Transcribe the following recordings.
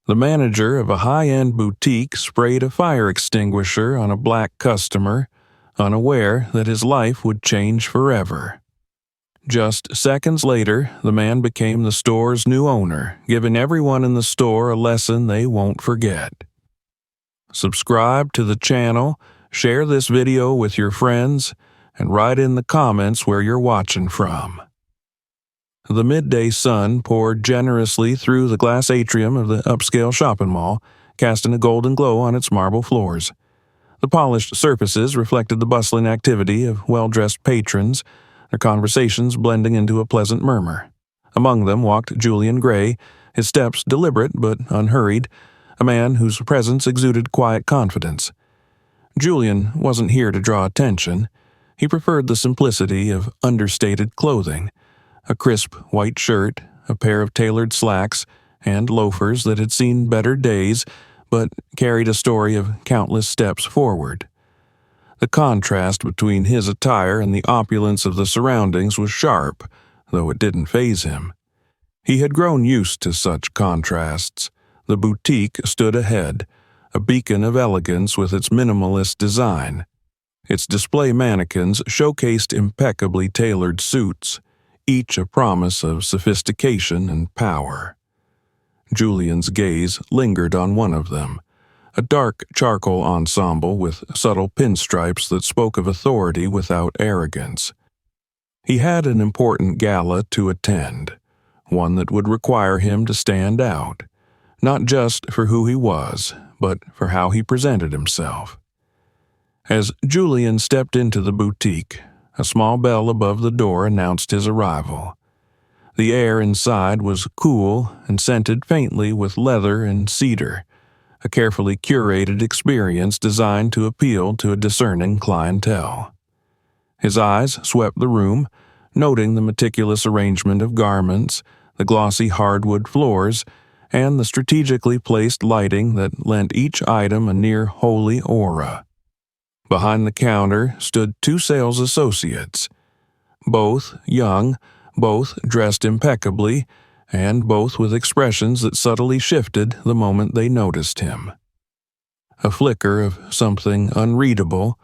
The manager of a high-end boutique sprayed a fire extinguisher on a black customer, unaware that his life would change forever. Just seconds later, the man became the store's new owner, giving everyone in the store a lesson they won't forget. Subscribe to the channel, share this video with your friends, and write in the comments where you're watching from. The midday sun poured generously through the glass atrium of the upscale shopping mall, casting a golden glow on its marble floors. The polished surfaces reflected the bustling activity of well-dressed patrons, their conversations blending into a pleasant murmur. Among them walked Julian Gray, his steps deliberate but unhurried, a man whose presence exuded quiet confidence. Julian wasn't here to draw attention. He preferred the simplicity of understated clothing, a crisp white shirt, a pair of tailored slacks, and loafers that had seen better days but carried a story of countless steps forward. The contrast between his attire and the opulence of the surroundings was sharp, though it didn't faze him. He had grown used to such contrasts. The boutique stood ahead, a beacon of elegance with its minimalist design. Its display mannequins showcased impeccably tailored suits, each a promise of sophistication and power. Julian's gaze lingered on one of them, a dark charcoal ensemble with subtle pinstripes that spoke of authority without arrogance. He had an important gala to attend, one that would require him to stand out, not just for who he was, but for how he presented himself. As Julian stepped into the boutique, a small bell above the door announced his arrival. The air inside was cool and scented faintly with leather and cedar, a carefully curated experience designed to appeal to a discerning clientele. His eyes swept the room, noting the meticulous arrangement of garments, the glossy hardwood floors, and the strategically placed lighting that lent each item a near holy aura. Behind the counter stood two sales associates, both young, both dressed impeccably, and both with expressions that subtly shifted the moment they noticed him. A flicker of something unreadable,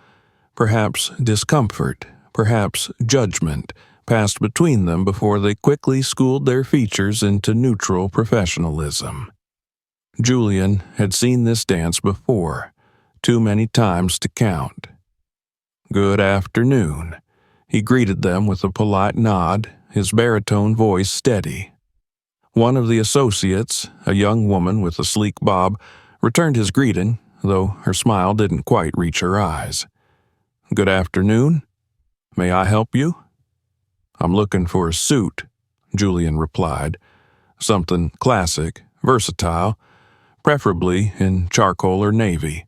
perhaps discomfort, perhaps judgment, passed between them before they quickly schooled their features into neutral professionalism. Julian had seen this dance before, too many times to count. "Good afternoon," he greeted them with a polite nod, his baritone voice steady. One of the associates, a young woman with a sleek bob, returned his greeting, though her smile didn't quite reach her eyes. "Good afternoon. May I help you?" "I'm looking for a suit," Julian replied. "Something classic, versatile, preferably in charcoal or navy."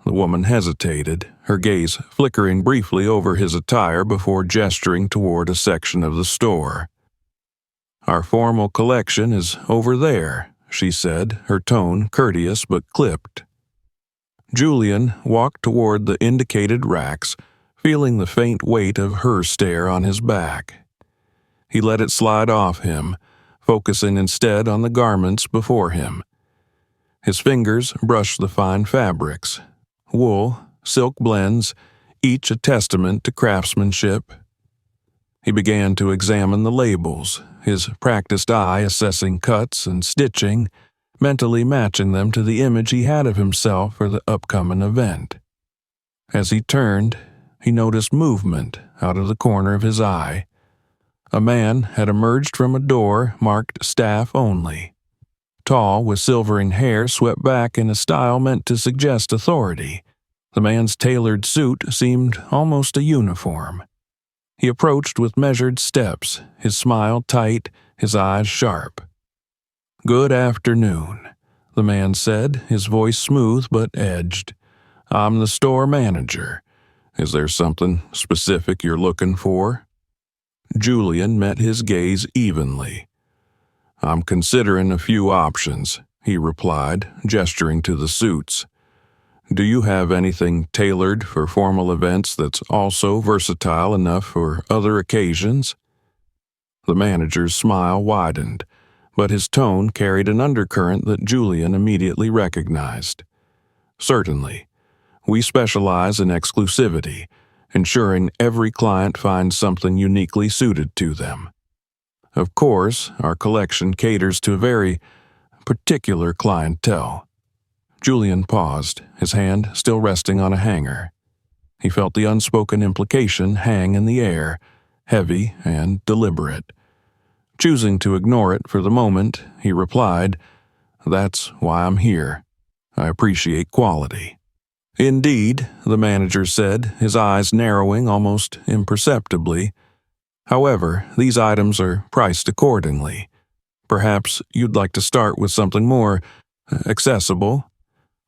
The woman hesitated, her gaze flickering briefly over his attire before gesturing toward a section of the store. "Our formal collection is over there," she said, her tone courteous but clipped. Julian walked toward the indicated racks, feeling the faint weight of her stare on his back. He let it slide off him, focusing instead on the garments before him. His fingers brushed the fine fabrics, wool, silk blends, each a testament to craftsmanship. He began to examine the labels, his practiced eye assessing cuts and stitching, mentally matching them to the image he had of himself for the upcoming event. As he turned, he noticed movement out of the corner of his eye. A man had emerged from a door marked "Staff Only." Tall, with silvering hair swept back in a style meant to suggest authority, the man's tailored suit seemed almost a uniform. He approached with measured steps, his smile tight, his eyes sharp. "Good afternoon," the man said, his voice smooth but edged. "I'm the store manager. Is there something specific you're looking for?" Julian met his gaze evenly. "I'm considering a few options," he replied, gesturing to the suits. "Do you have anything tailored for formal events that's also versatile enough for other occasions?" The manager's smile widened, but his tone carried an undercurrent that Julian immediately recognized. "Certainly. We specialize in exclusivity, ensuring every client finds something uniquely suited to them. Of course, our collection caters to a very particular clientele." Julian paused, his hand still resting on a hanger. He felt the unspoken implication hang in the air, heavy and deliberate. Choosing to ignore it for the moment, he replied, "That's why I'm here. I appreciate quality." "Indeed," the manager said, his eyes narrowing almost imperceptibly. "However, these items are priced accordingly. Perhaps you'd like to start with something more accessible.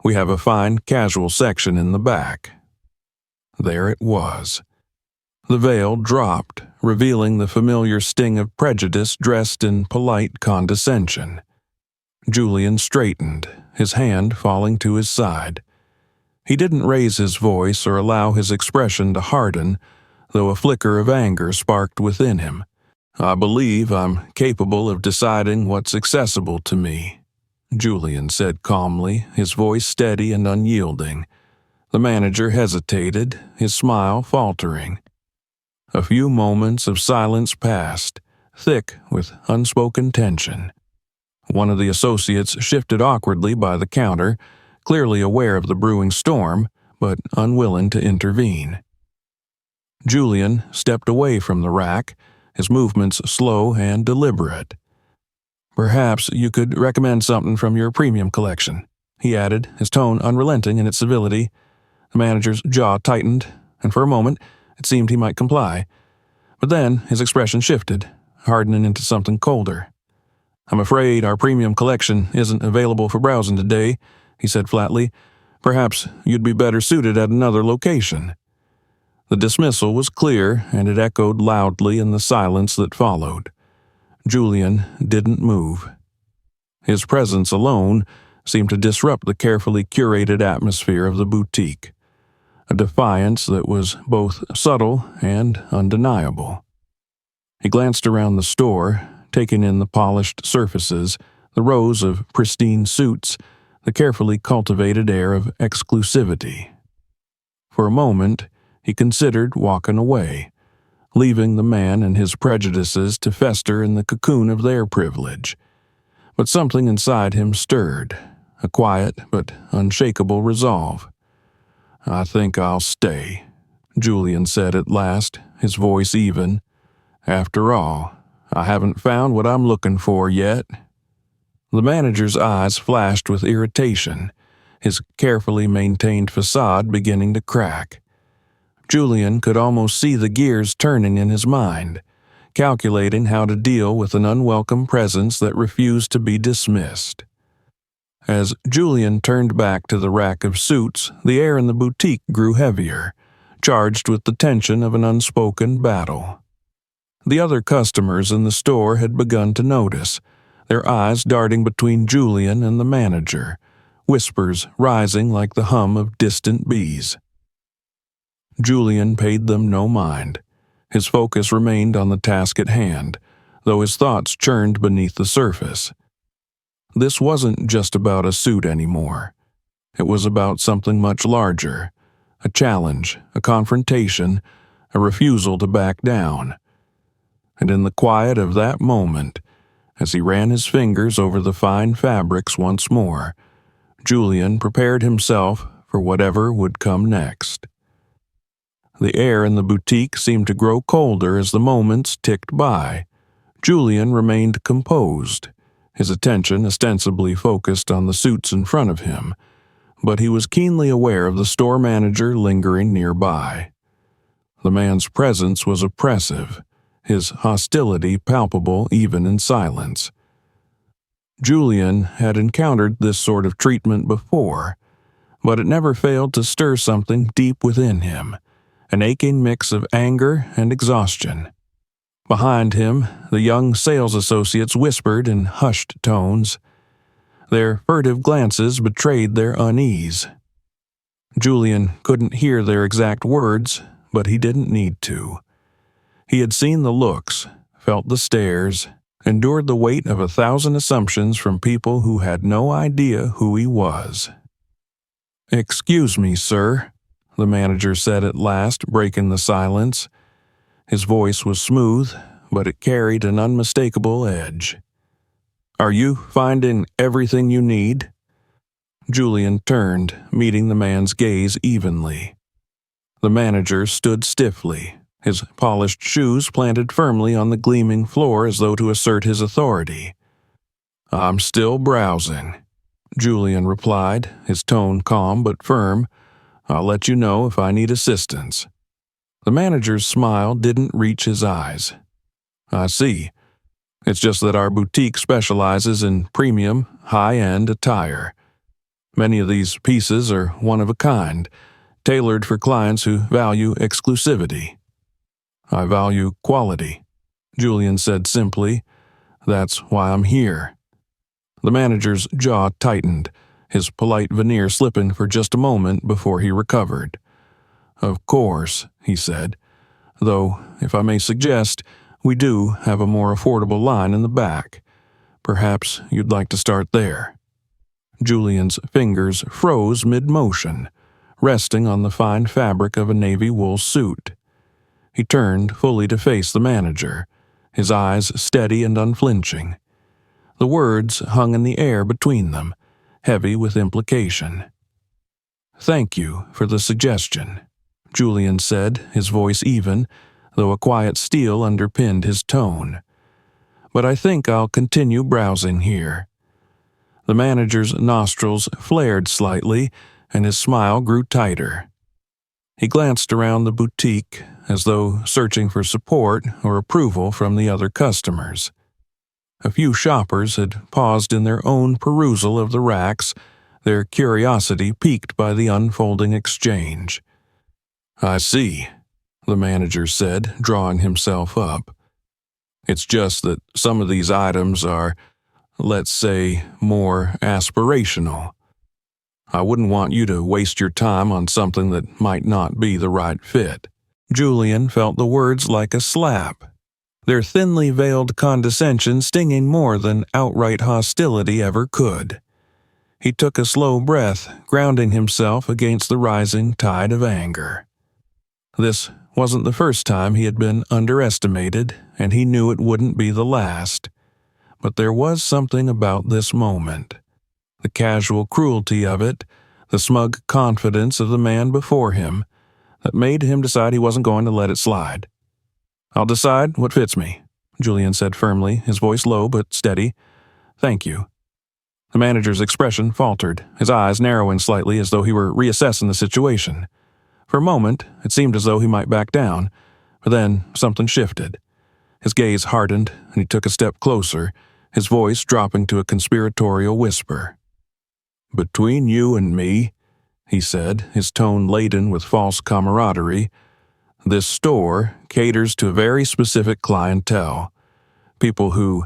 We have a fine casual section in the back." There it was. The veil dropped, revealing the familiar sting of prejudice dressed in polite condescension. Julian straightened, his hand falling to his side. He didn't raise his voice or allow his expression to harden, though a flicker of anger sparked within him. "I believe I'm capable of deciding what's accessible to me," Julian said calmly, his voice steady and unyielding. The manager hesitated, his smile faltering. A few moments of silence passed, thick with unspoken tension. One of the associates shifted awkwardly by the counter, clearly aware of the brewing storm, but unwilling to intervene. Julian stepped away from the rack, his movements slow and deliberate. "Perhaps you could recommend something from your premium collection," he added, his tone unrelenting in its civility. The manager's jaw tightened, and for a moment it seemed he might comply. But then his expression shifted, hardening into something colder. "I'm afraid our premium collection isn't available for browsing today," he said flatly. "Perhaps you'd be better suited at another location." The dismissal was clear, and it echoed loudly in the silence that followed. Julian didn't move. His presence alone seemed to disrupt the carefully curated atmosphere of the boutique, a defiance that was both subtle and undeniable. He glanced around the store, taking in the polished surfaces, the rows of pristine suits, the carefully cultivated air of exclusivity. For a moment, he considered walking away, leaving the man and his prejudices to fester in the cocoon of their privilege. But something inside him stirred, a quiet but unshakable resolve. "I think I'll stay," Julian said at last, his voice even. "After all, I haven't found what I'm looking for yet." The manager's eyes flashed with irritation, his carefully maintained facade beginning to crack. Julian could almost see the gears turning in his mind, calculating how to deal with an unwelcome presence that refused to be dismissed. As Julian turned back to the rack of suits, the air in the boutique grew heavier, charged with the tension of an unspoken battle. The other customers in the store had begun to notice, their eyes darting between Julian and the manager, whispers rising like the hum of distant bees. Julian paid them no mind. His focus remained on the task at hand, though his thoughts churned beneath the surface. This wasn't just about a suit anymore. It was about something much larger, a challenge, a confrontation, a refusal to back down. And in the quiet of that moment, as he ran his fingers over the fine fabrics once more, Julian prepared himself for whatever would come next. The air in the boutique seemed to grow colder as the moments ticked by. Julian remained composed, his attention ostensibly focused on the suits in front of him, but he was keenly aware of the store manager lingering nearby. The man's presence was oppressive, his hostility palpable even in silence. Julian had encountered this sort of treatment before, but it never failed to stir something deep within him, an aching mix of anger and exhaustion. Behind him, the young sales associates whispered in hushed tones. Their furtive glances betrayed their unease. Julian couldn't hear their exact words, but he didn't need to. He had seen the looks, felt the stares, endured the weight of 1,000 assumptions from people who had no idea who he was. "Excuse me, sir," the manager said at last, breaking the silence. His voice was smooth, but it carried an unmistakable edge. "Are you finding everything you need?" Julian turned, meeting the man's gaze evenly. The manager stood stiffly, his polished shoes planted firmly on the gleaming floor as though to assert his authority. "I'm still browsing," Julian replied, his tone calm but firm. "I'll let you know if I need assistance." The manager's smile didn't reach his eyes. "I see. It's just that our boutique specializes in premium, high-end attire. Many of these pieces are one of a kind, tailored for clients who value exclusivity." "I value quality," Julian said simply. "That's why I'm here." The manager's jaw tightened, his polite veneer slipping for just a moment before he recovered. "Of course," he said, "though, if I may suggest, we do have a more affordable line in the back. Perhaps you'd like to start there." Julian's fingers froze mid-motion, resting on the fine fabric of a navy wool suit. He turned fully to face the manager, his eyes steady and unflinching. The words hung in the air between them, heavy with implication. "Thank you for the suggestion," Julian said, his voice even, though a quiet steel underpinned his tone. "But I think I'll continue browsing here." The manager's nostrils flared slightly, and his smile grew tighter. He glanced around the boutique, as though searching for support or approval from the other customers. A few shoppers had paused in their own perusal of the racks, their curiosity piqued by the unfolding exchange. "I see," the manager said, drawing himself up. "It's just that some of these items are, let's say, more aspirational. I wouldn't want you to waste your time on something that might not be the right fit." Julian felt the words like a slap, their thinly veiled condescension stinging more than outright hostility ever could. He took a slow breath, grounding himself against the rising tide of anger. This wasn't the first time he had been underestimated, and he knew it wouldn't be the last. But there was something about this moment. The casual cruelty of it, the smug confidence of the man before him, that made him decide he wasn't going to let it slide. "I'll decide what fits me," Julian said firmly, his voice low but steady. "Thank you." The manager's expression faltered, his eyes narrowing slightly as though he were reassessing the situation. For a moment, it seemed as though he might back down, but then something shifted. His gaze hardened, and he took a step closer, his voice dropping to a conspiratorial whisper. "Between you and me," he said, his tone laden with false camaraderie, "this store caters to a very specific clientele, people who,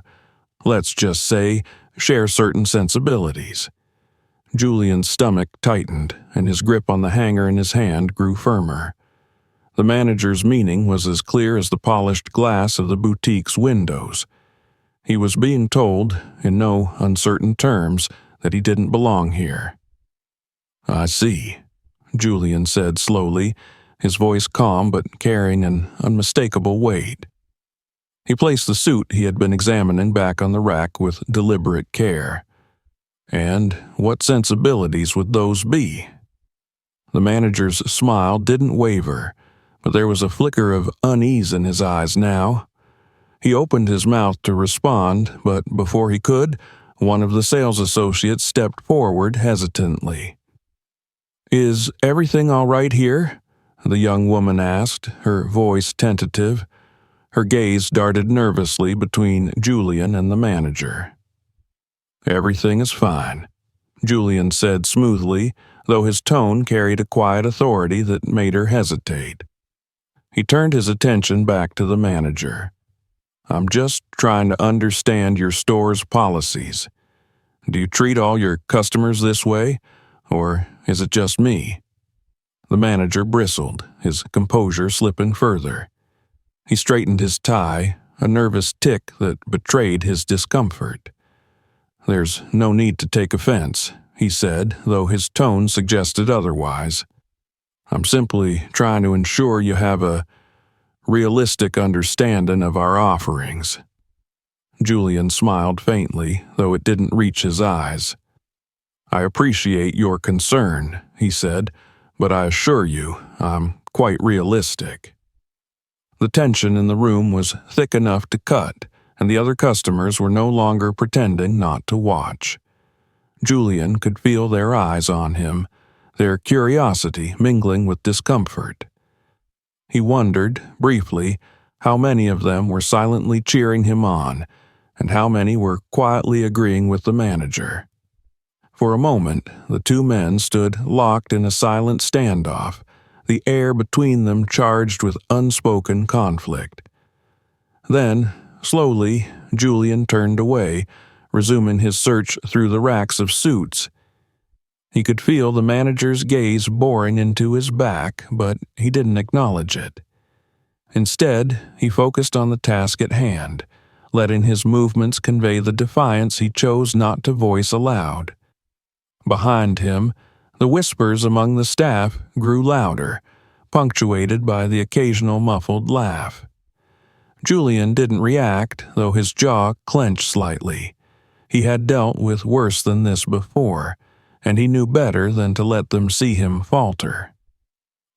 let's just say, share certain sensibilities." Julian's stomach tightened, and his grip on the hanger in his hand grew firmer. The manager's meaning was as clear as the polished glass of the boutique's windows. He was being told, in no uncertain terms, that he didn't belong here. "I see," Julian said slowly, his voice calm but carrying an unmistakable weight. He placed the suit he had been examining back on the rack with deliberate care. "And what sensibilities would those be?" The manager's smile didn't waver, but there was a flicker of unease in his eyes now. He opened his mouth to respond, but before he could, one of the sales associates stepped forward hesitantly. "Is everything all right here?" the young woman asked, her voice tentative. Her gaze darted nervously between Julian and the manager. "Everything is fine," Julian said smoothly, though his tone carried a quiet authority that made her hesitate. He turned his attention back to the manager. "I'm just trying to understand your store's policies. Do you treat all your customers this way, or is it just me?" The manager bristled, his composure slipping further. He straightened his tie, a nervous tic that betrayed his discomfort. "There's no need to take offense," he said, though his tone suggested otherwise. "I'm simply trying to ensure you have a realistic understanding of our offerings." Julian smiled faintly, though it didn't reach his eyes. "I appreciate your concern," he said, "but I assure you I'm quite realistic." The tension in the room was thick enough to cut, and the other customers were no longer pretending not to watch. Julian could feel their eyes on him, their curiosity mingling with discomfort. He wondered, briefly, how many of them were silently cheering him on, and how many were quietly agreeing with the manager. For a moment, the two men stood locked in a silent standoff, the air between them charged with unspoken conflict. Then, slowly, Julian turned away, resuming his search through the racks of suits. He could feel the manager's gaze boring into his back, but he didn't acknowledge it. Instead, he focused on the task at hand, letting his movements convey the defiance he chose not to voice aloud. Behind him, the whispers among the staff grew louder, punctuated by the occasional muffled laugh. Julian didn't react, though his jaw clenched slightly. He had dealt with worse than this before, and he knew better than to let them see him falter.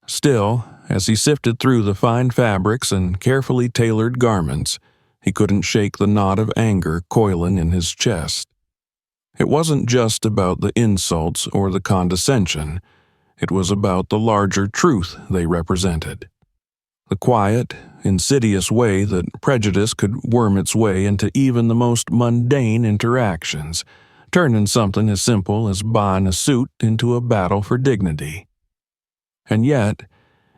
Still, as he sifted through the fine fabrics and carefully tailored garments, he couldn't shake the knot of anger coiling in his chest. It wasn't just about the insults or the condescension. It was about the larger truth they represented. The quiet, insidious way that prejudice could worm its way into even the most mundane interactions, turning something as simple as buying a suit into a battle for dignity. And yet,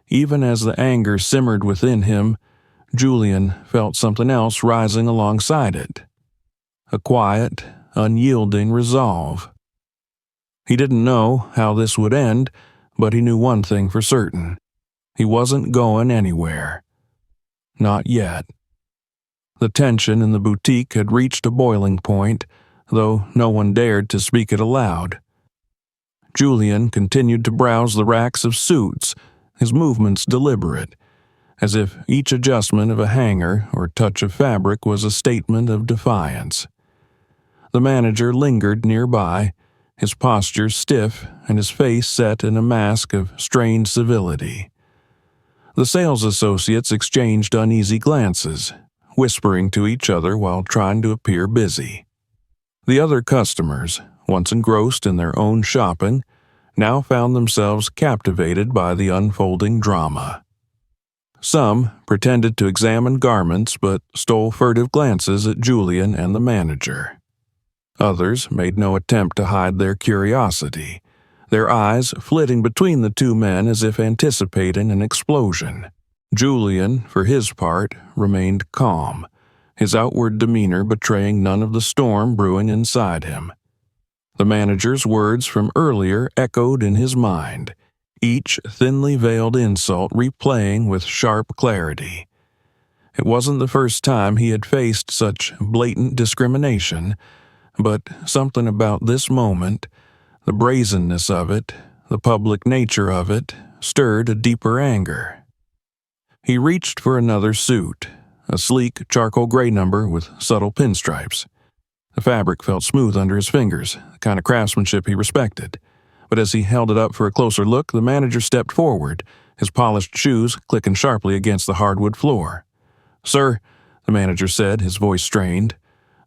even as the anger simmered within him, Julian felt something else rising alongside it. A quiet, unyielding resolve. He didn't know how this would end, but he knew one thing for certain. He wasn't going anywhere. Not yet. The tension in the boutique had reached a boiling point, though no one dared to speak it aloud. Julian continued to browse the racks of suits, his movements deliberate, as if each adjustment of a hanger or touch of fabric was a statement of defiance. The manager lingered nearby, his posture stiff and his face set in a mask of strained civility. The sales associates exchanged uneasy glances, whispering to each other while trying to appear busy. The other customers, once engrossed in their own shopping, now found themselves captivated by the unfolding drama. Some pretended to examine garments but stole furtive glances at Julian and the manager. Others made no attempt to hide their curiosity, their eyes flitting between the two men as if anticipating an explosion. Julian, for his part, remained calm, his outward demeanor betraying none of the storm brewing inside him. The manager's words from earlier echoed in his mind, each thinly veiled insult replaying with sharp clarity. It wasn't the first time he had faced such blatant discrimination, but something about this moment, the brazenness of it, the public nature of it, stirred a deeper anger. He reached for another suit, a sleek charcoal gray number with subtle pinstripes. The fabric felt smooth under his fingers, the kind of craftsmanship he respected. But as he held it up for a closer look, the manager stepped forward, his polished shoes clicking sharply against the hardwood floor. "Sir," the manager said, his voice strained,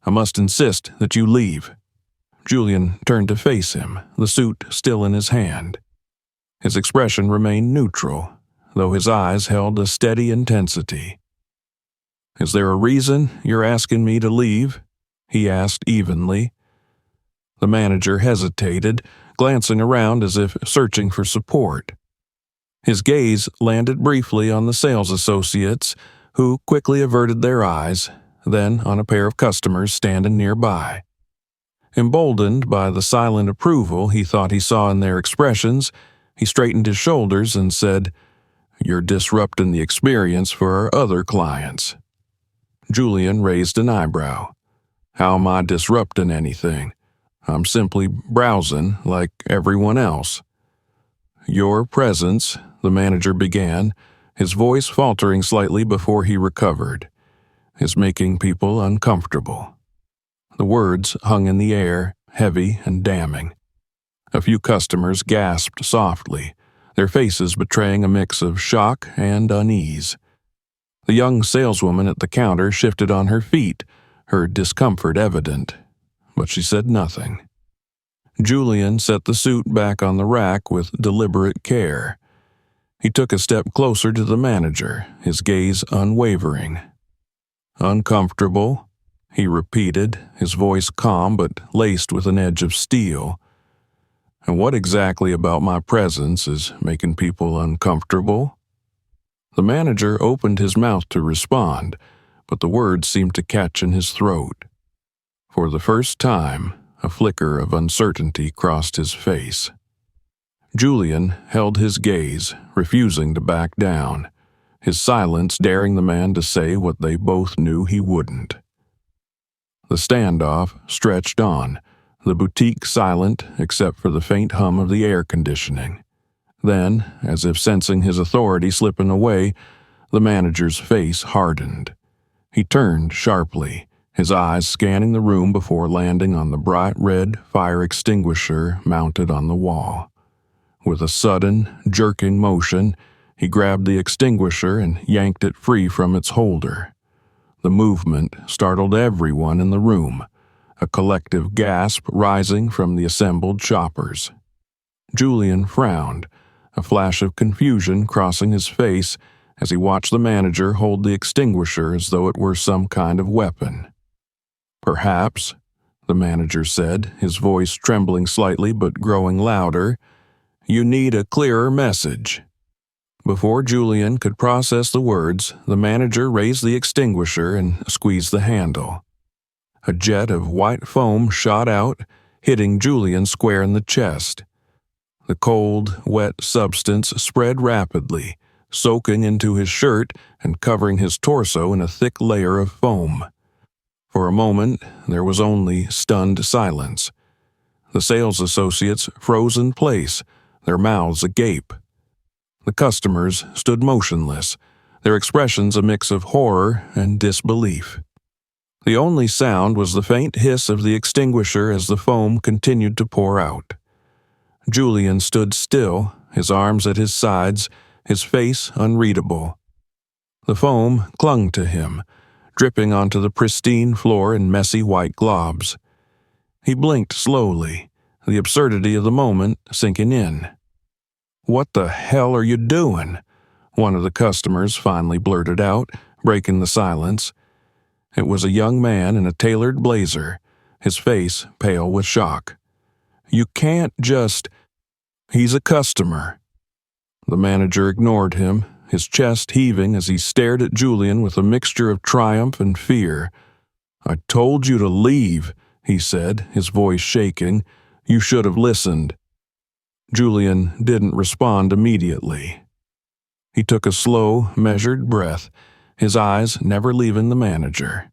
"I must insist that you leave." Julian turned to face him, the suit still in his hand. His expression remained neutral, though his eyes held a steady intensity. "Is there a reason you're asking me to leave?" he asked evenly. The manager hesitated, glancing around as if searching for support. His gaze landed briefly on the sales associates, who quickly averted their eyes, then on a pair of customers standing nearby. Emboldened by the silent approval he thought he saw in their expressions, he straightened his shoulders and said, "You're disrupting the experience for our other clients." Julian raised an eyebrow. How am I disrupting anything? I'm simply browsing like everyone else. Your presence, the manager began, his voice faltering slightly before he recovered, is making people uncomfortable. The words hung in the air, heavy and damning. A few customers gasped softly, their faces betraying a mix of shock and unease. The young saleswoman at the counter shifted on her feet, her discomfort evident, but she said nothing. Julian set the suit back on the rack with deliberate care. He took a step closer to the manager, his gaze unwavering. "Uncomfortable?" he repeated, his voice calm but laced with an edge of steel. "And what exactly about my presence is making people uncomfortable?" The manager opened his mouth to respond, but the words seemed to catch in his throat. For the first time, a flicker of uncertainty crossed his face. Julian held his gaze, refusing to back down, his silence daring the man to say what they both knew he wouldn't. The standoff stretched on, the boutique silent except for the faint hum of the air conditioning. Then, as if sensing his authority slipping away, the manager's face hardened. He turned sharply, his eyes scanning the room before landing on the bright red fire extinguisher mounted on the wall. With a sudden, jerking motion, he grabbed the extinguisher and yanked it free from its holder. The movement startled everyone in the room, a collective gasp rising from the assembled shoppers. Julian frowned, a flash of confusion crossing his face as he watched the manager hold the extinguisher as though it were some kind of weapon. "Perhaps," the manager said, his voice trembling slightly but growing louder, "you need a clearer message." Before Julian could process the words, the manager raised the extinguisher and squeezed the handle. A jet of white foam shot out, hitting Julian square in the chest. The cold, wet substance spread rapidly, soaking into his shirt and covering his torso in a thick layer of foam. For a moment, there was only stunned silence. The sales associates froze in place, their mouths agape. The customers stood motionless, their expressions a mix of horror and disbelief. The only sound was the faint hiss of the extinguisher as the foam continued to pour out. Julian stood still, his arms at his sides, his face unreadable. The foam clung to him, dripping onto the pristine floor in messy white globs. He blinked slowly, the absurdity of the moment sinking in. "What the hell are you doing?" one of the customers finally blurted out, breaking the silence. It was a young man in a tailored blazer, his face pale with shock. "You can't just—" "He's a customer." The manager ignored him, his chest heaving as he stared at Julian with a mixture of triumph and fear. "I told you to leave," he said, his voice shaking. "You should have listened." Julian didn't respond immediately. He took a slow, measured breath, his eyes never leaving the manager.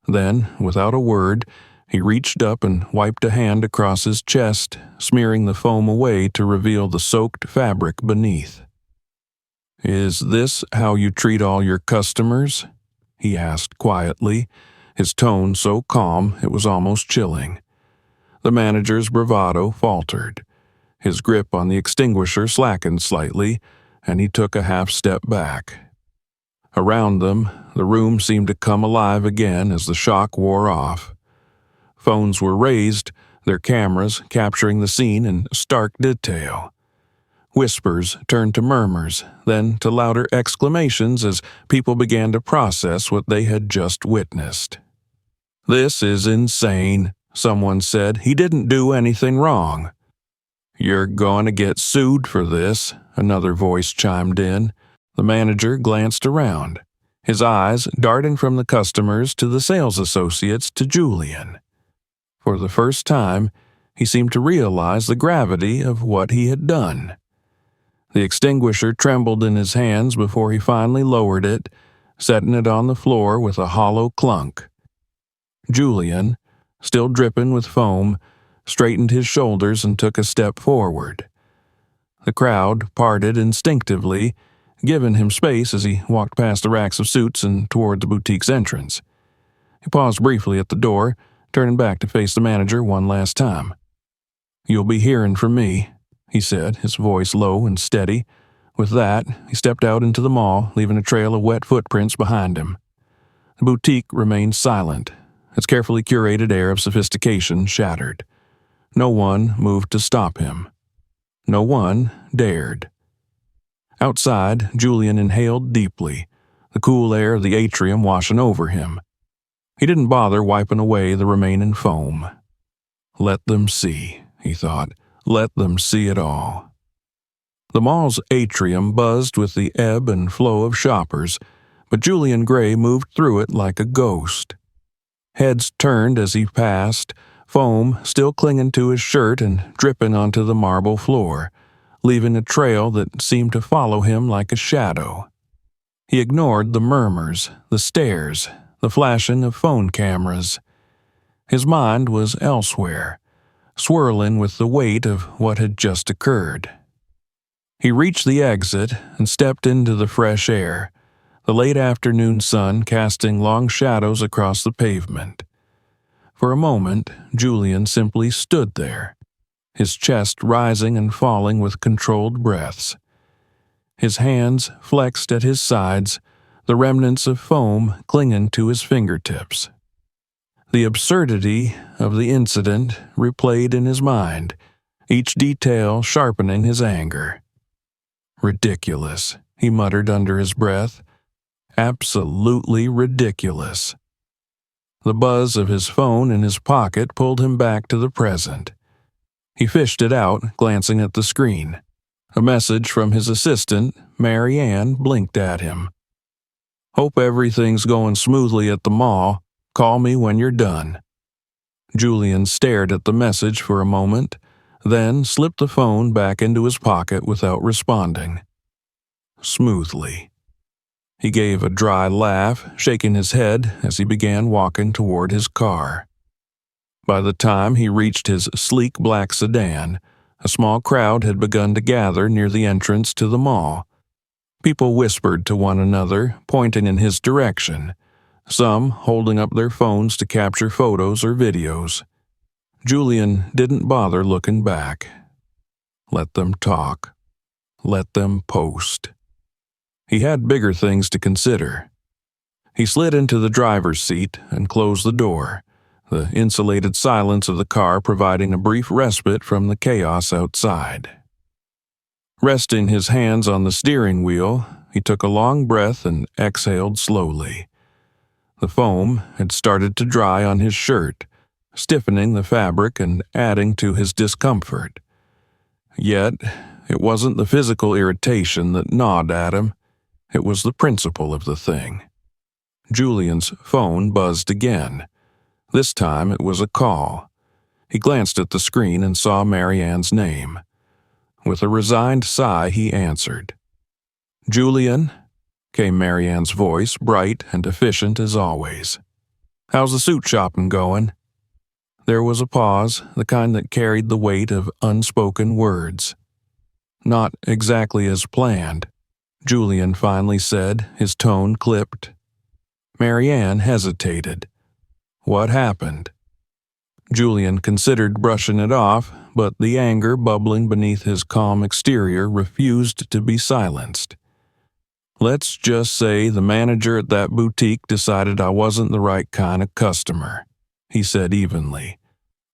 Then, without a word, he reached up and wiped a hand across his chest, smearing the foam away to reveal the soaked fabric beneath. "Is this how you treat all your customers?" he asked quietly, his tone so calm it was almost chilling. The manager's bravado faltered. His grip on the extinguisher slackened slightly, and he took a half step back. Around them, the room seemed to come alive again as the shock wore off. Phones were raised, their cameras capturing the scene in stark detail. Whispers turned to murmurs, then to louder exclamations as people began to process what they had just witnessed. "This is insane," someone said. "He didn't do anything wrong." "You're going to get sued for this," another voice chimed in. The manager glanced around, his eyes darting from the customers to the sales associates to Julian. For the first time, he seemed to realize the gravity of what he had done. The extinguisher trembled in his hands before he finally lowered it, setting it on the floor with a hollow clunk. Julian, still dripping with foam, straightened his shoulders and took a step forward. The crowd parted instinctively, giving him space as he walked past the racks of suits and toward the boutique's entrance. He paused briefly at the door, turning back to face the manager one last time. "You'll be hearing from me," he said, his voice low and steady. With that, he stepped out into the mall, leaving a trail of wet footprints behind him. The boutique remained silent, its carefully curated air of sophistication shattered. No one moved to stop him. No one dared. Outside, Julian inhaled deeply, the cool air of the atrium washing over him. He didn't bother wiping away the remaining foam. Let them see, he thought. Let them see it all. The mall's atrium buzzed with the ebb and flow of shoppers, but Julian Gray moved through it like a ghost. Heads turned as he passed, foam still clinging to his shirt and dripping onto the marble floor, leaving a trail that seemed to follow him like a shadow. He ignored the murmurs, the stares, the flashing of phone cameras. His mind was elsewhere, swirling with the weight of what had just occurred. He reached the exit and stepped into the fresh air, the late afternoon sun casting long shadows across the pavement. For a moment, Julian simply stood there, his chest rising and falling with controlled breaths. His hands flexed at his sides, the remnants of foam clinging to his fingertips. The absurdity of the incident replayed in his mind, each detail sharpening his anger. "Ridiculous," he muttered under his breath. "Absolutely ridiculous." The buzz of his phone in his pocket pulled him back to the present. He fished it out, glancing at the screen. A message from his assistant, Mary Ann, blinked at him. "Hope everything's going smoothly at the mall. Call me when you're done." Julian stared at the message for a moment, then slipped the phone back into his pocket without responding. Smoothly. He gave a dry laugh, shaking his head as he began walking toward his car. By the time he reached his sleek black sedan, a small crowd had begun to gather near the entrance to the mall. People whispered to one another, pointing in his direction, some holding up their phones to capture photos or videos. Julian didn't bother looking back. Let them talk. Let them post. He had bigger things to consider. He slid into the driver's seat and closed the door, the insulated silence of the car providing a brief respite from the chaos outside. Resting his hands on the steering wheel, he took a long breath and exhaled slowly. The foam had started to dry on his shirt, stiffening the fabric and adding to his discomfort. Yet, it wasn't the physical irritation that gnawed at him. It was the principle of the thing. Julian's phone buzzed again. This time it was a call. He glanced at the screen and saw Mary Ann's name. With a resigned sigh, he answered. "Julian?" came Mary Ann's voice, bright and efficient as always. "How's the suit shopping going?" There was a pause, the kind that carried the weight of unspoken words. "Not exactly as planned," Julian finally said, his tone clipped. Mary Ann hesitated. "What happened?" Julian considered brushing it off, but the anger bubbling beneath his calm exterior refused to be silenced. "Let's just say the manager at that boutique decided I wasn't the right kind of customer," he said evenly.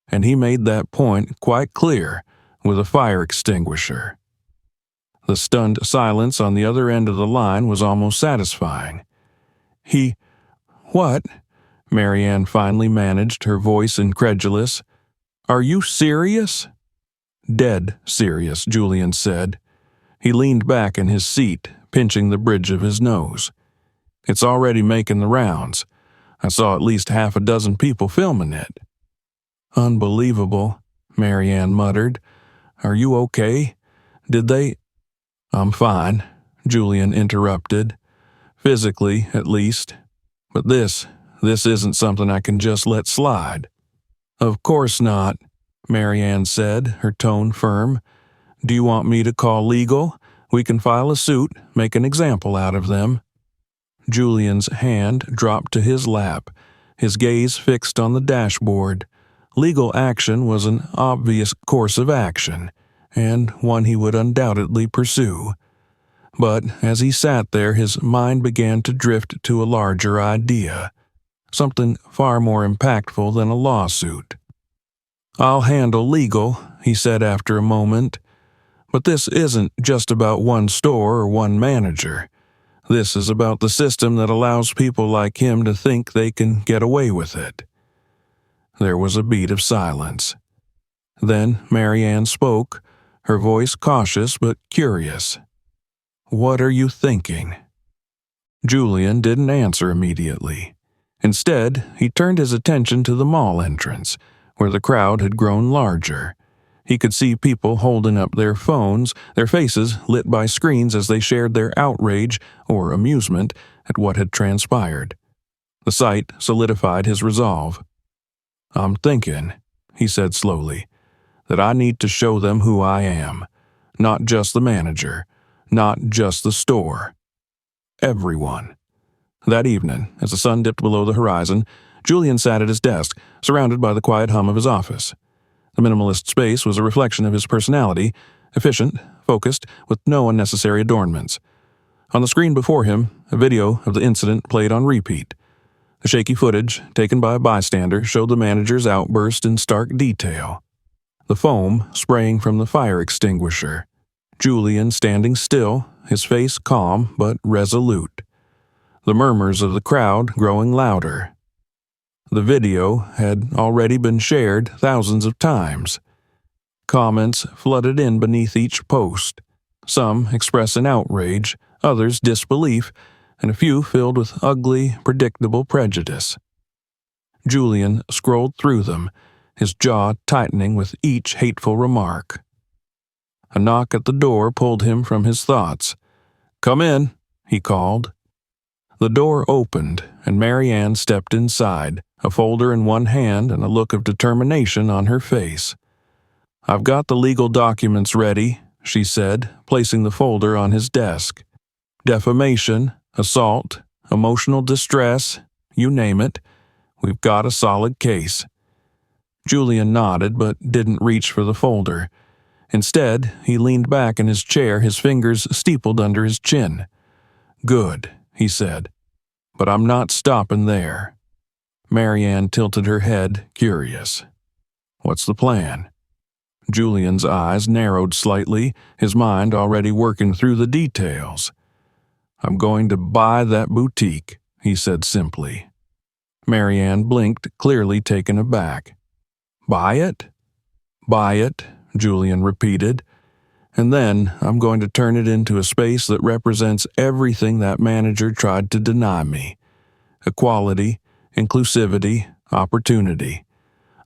And he made that point quite clear with a fire extinguisher. The stunned silence on the other end of the line was almost satisfying. What?" Mary Ann finally managed, her voice incredulous. "Are you serious?" "Dead serious," Julian said. He leaned back in his seat, pinching the bridge of his nose. "It's already making the rounds. I saw at least half a dozen people filming it." "Unbelievable," Mary Ann muttered. "Are you okay? Did they—" "I'm fine," Julian interrupted. physically at least. But this isn't something I can just let slide." "Of course not," Marianne said, her tone firm. "Do you want me to call legal? We can file a suit, make an example out of them." Julian's hand dropped to his lap, his gaze fixed on the dashboard. Legal action was an obvious course of action, and one he would undoubtedly pursue. But as he sat there, his mind began to drift to a larger idea, something far more impactful than a lawsuit. "I'll handle legal," he said after a moment. "But this isn't just about one store or one manager. This is about the system that allows people like him to think they can get away with it." There was a beat of silence. Then Marianne spoke, her voice cautious but curious. "What are you thinking?" Julian didn't answer immediately. Instead, he turned his attention to the mall entrance, where the crowd had grown larger. He could see people holding up their phones, their faces lit by screens as they shared their outrage or amusement at what had transpired. The sight solidified his resolve. "I'm thinking," he said slowly, "that I need to show them who I am. Not just the manager, not just the store. Everyone." That evening, as the sun dipped below the horizon, Julian sat at his desk, surrounded by the quiet hum of his office. The minimalist space was a reflection of his personality, efficient, focused, with no unnecessary adornments. On the screen before him, a video of the incident played on repeat. The shaky footage, taken by a bystander, showed the manager's outburst in stark detail. The foam spraying from the fire extinguisher. Julian standing still, his face calm but resolute. The murmurs of the crowd growing louder. The video had already been shared thousands of times. Comments flooded in beneath each post, some expressing outrage, others disbelief, and a few filled with ugly, predictable prejudice. Julian scrolled through them, his jaw tightening with each hateful remark. A knock at the door pulled him from his thoughts. "Come in," he called. The door opened, and Marianne stepped inside, a folder in one hand and a look of determination on her face. "I've got the legal documents ready," she said, placing the folder on his desk. "Defamation, assault, emotional distress, you name it. We've got a solid case." Julian nodded but didn't reach for the folder. Instead, he leaned back in his chair, his fingers steepled under his chin. "Good," he said, "but I'm not stopping there." Marianne tilted her head, curious. "What's the plan?" Julian's eyes narrowed slightly, his mind already working through the details. "I'm going to buy that boutique," he said simply. Marianne blinked, clearly taken aback. "Buy it?" "Buy it," Julian repeated. "And then I'm going to turn it into a space that represents everything that manager tried to deny me. Equality, inclusivity, opportunity.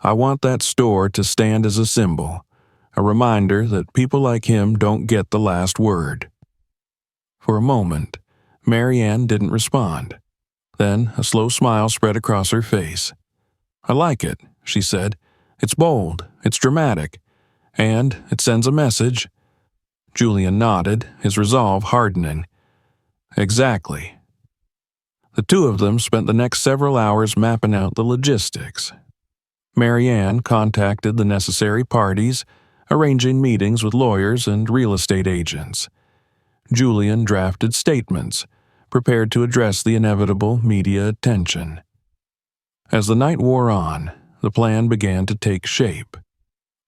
I want that store to stand as a symbol, a reminder that people like him don't get the last word." For a moment, Marianne didn't respond. Then a slow smile spread across her face. "I like it," she said. "It's bold, it's dramatic, and it sends a message." Julian nodded, his resolve hardening. "Exactly." The two of them spent the next several hours mapping out the logistics. Marianne contacted the necessary parties, arranging meetings with lawyers and real estate agents. Julian drafted statements, prepared to address the inevitable media attention. As the night wore on, the plan began to take shape,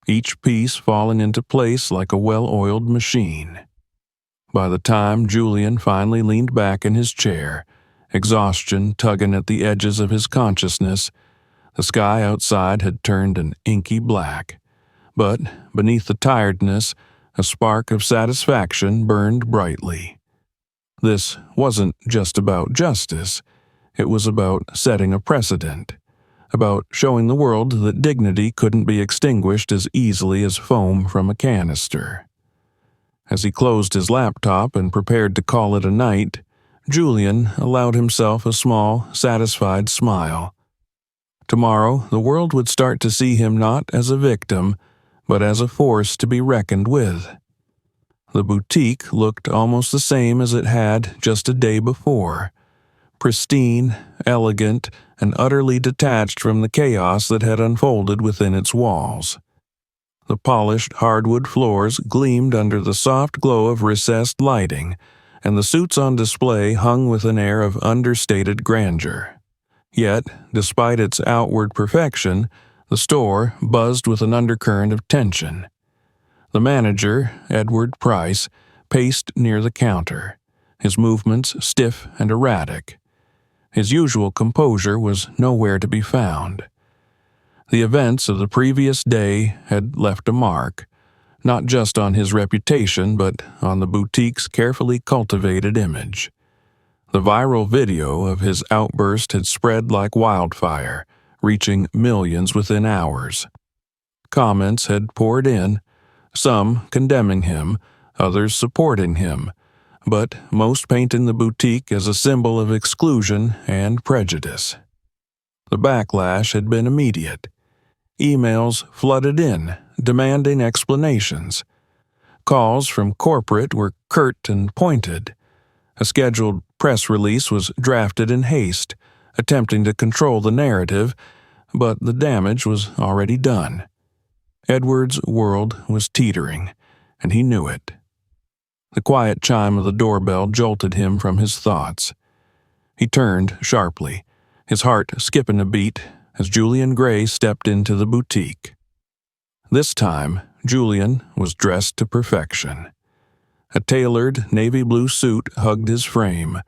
each piece falling into place like a well-oiled machine. By the time Julian finally leaned back in his chair, exhaustion tugging at the edges of his consciousness, the sky outside had turned an inky black. But beneath the tiredness, a spark of satisfaction burned brightly. This wasn't just about justice. It was about setting a precedent, about showing the world that dignity couldn't be extinguished as easily as foam from a canister. As he closed his laptop and prepared to call it a night, Julian allowed himself a small, satisfied smile. Tomorrow, the world would start to see him not as a victim, but as a force to be reckoned with. The boutique looked almost the same as it had just a day before. Pristine, elegant, and utterly detached from the chaos that had unfolded within its walls. The polished hardwood floors gleamed under the soft glow of recessed lighting, and the suits on display hung with an air of understated grandeur. Yet, despite its outward perfection, the store buzzed with an undercurrent of tension. The manager, Edward Price, paced near the counter, his movements stiff and erratic. His usual composure was nowhere to be found. The events of the previous day had left a mark, not just on his reputation but on the boutique's carefully cultivated image. The viral video of his outburst had spread like wildfire, reaching millions within hours. Comments had poured in, some condemning him, others supporting him, but most painting the boutique as a symbol of exclusion and prejudice. The backlash had been immediate. Emails flooded in, demanding explanations. Calls from corporate were curt and pointed. A scheduled press release was drafted in haste, attempting to control the narrative, but the damage was already done. Edward's world was teetering, and he knew it. The quiet chime of the doorbell jolted him from his thoughts. He turned sharply, his heart skipping a beat as Julian Gray stepped into the boutique. This time, Julian was dressed to perfection. A tailored navy blue suit hugged his frame,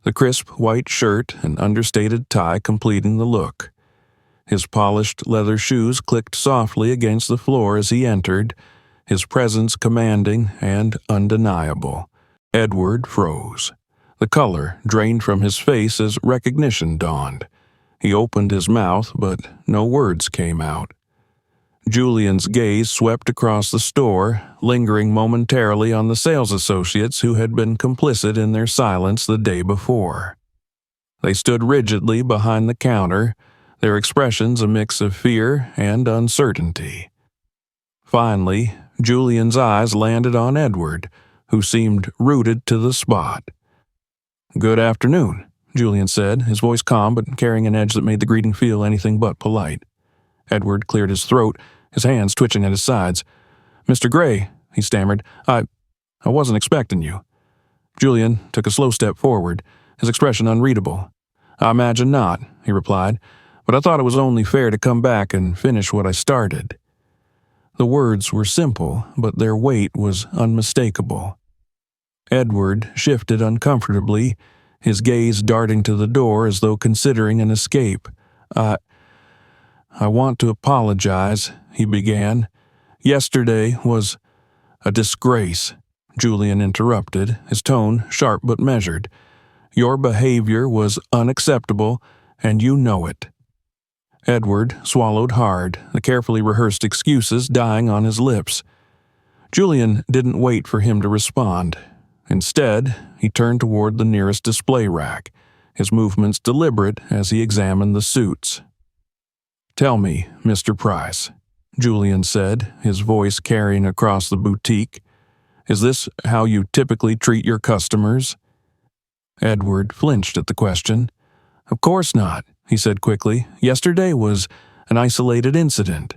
the crisp white shirt and understated tie completing the look. His polished leather shoes clicked softly against the floor as he entered, his presence commanding and undeniable. Edward froze. The color drained from his face as recognition dawned. He opened his mouth, but no words came out. Julian's gaze swept across the store, lingering momentarily on the sales associates who had been complicit in their silence the day before. They stood rigidly behind the counter, their expressions a mix of fear and uncertainty. Finally, Julian's eyes landed on Edward, who seemed rooted to the spot. "Good afternoon," Julian said, his voice calm but carrying an edge that made the greeting feel anything but polite. Edward cleared his throat, his hands twitching at his sides. "Mr. Gray," he stammered, I wasn't expecting you." Julian took a slow step forward, his expression unreadable. "I imagine not," he replied, "but I thought it was only fair to come back and finish what I started." The words were simple, but their weight was unmistakable. Edward shifted uncomfortably, his gaze darting to the door as though considering an escape. I want to apologize," he began. "Yesterday was a disgrace," Julian interrupted, his tone sharp but measured. "Your behavior was unacceptable, and you know it." Edward swallowed hard, the carefully rehearsed excuses dying on his lips. Julian didn't wait for him to respond. Instead, he turned toward the nearest display rack, his movements deliberate as he examined the suits. "Tell me, Mr. Price," Julian said, his voice carrying across the boutique, "is this how you typically treat your customers?" Edward flinched at the question. "Of course not," he said quickly. "Yesterday was an isolated incident."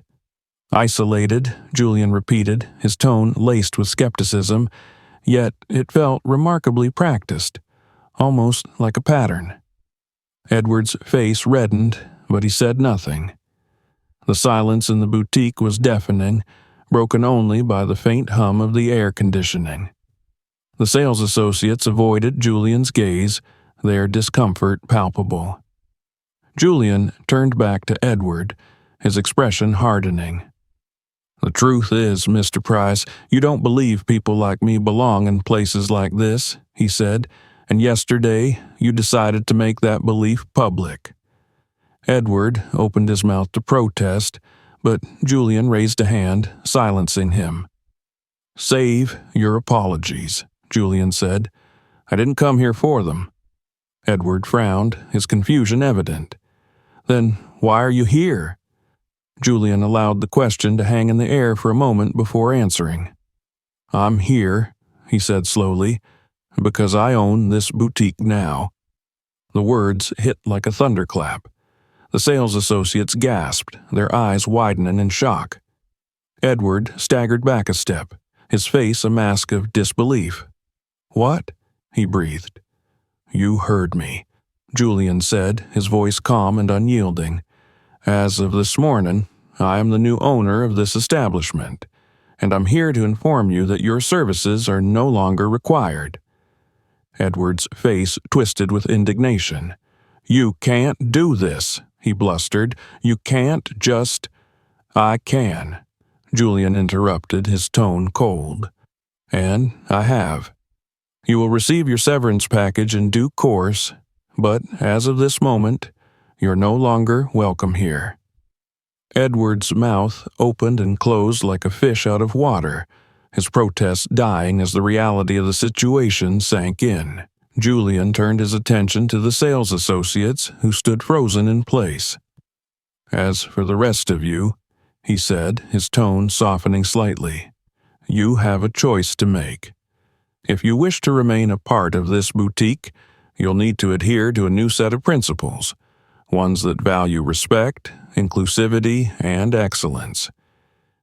"Isolated," Julian repeated, his tone laced with skepticism, yet it felt remarkably practiced, almost like a pattern. Edward's face reddened, but he said nothing. The silence in the boutique was deafening, broken only by the faint hum of the air conditioning. The sales associates avoided Julian's gaze, their discomfort palpable. Julian turned back to Edward, his expression hardening. "The truth is, Mr. Price, you don't believe people like me belong in places like this," he said, "and yesterday you decided to make that belief public." Edward opened his mouth to protest, but Julian raised a hand, silencing him. "Save your apologies," Julian said. "I didn't come here for them. Edward frowned, his confusion evident. Then why are you here? Julian allowed the question to hang in the air for a moment before answering. I'm here, he said slowly, because I own this boutique now. The words hit like a thunderclap. The sales associates gasped, their eyes widening in shock. Edward staggered back a step, his face a mask of disbelief. What? He breathed. You heard me, Julian said, his voice calm and unyielding. As of this morning, I am the new owner of this establishment, and I'm here to inform you that your services are no longer required. Edward's face twisted with indignation. You can't do this, he blustered. You can't just... I can, Julian interrupted, his tone cold. And I have. You will receive your severance package in due course, but as of this moment, you're no longer welcome here. Edward's mouth opened and closed like a fish out of water, his protest dying as the reality of the situation sank in. Julian turned his attention to the sales associates, who stood frozen in place. As for the rest of you, he said, his tone softening slightly, you have a choice to make. If you wish to remain a part of this boutique, you'll need to adhere to a new set of principles, ones that value respect, inclusivity, and excellence.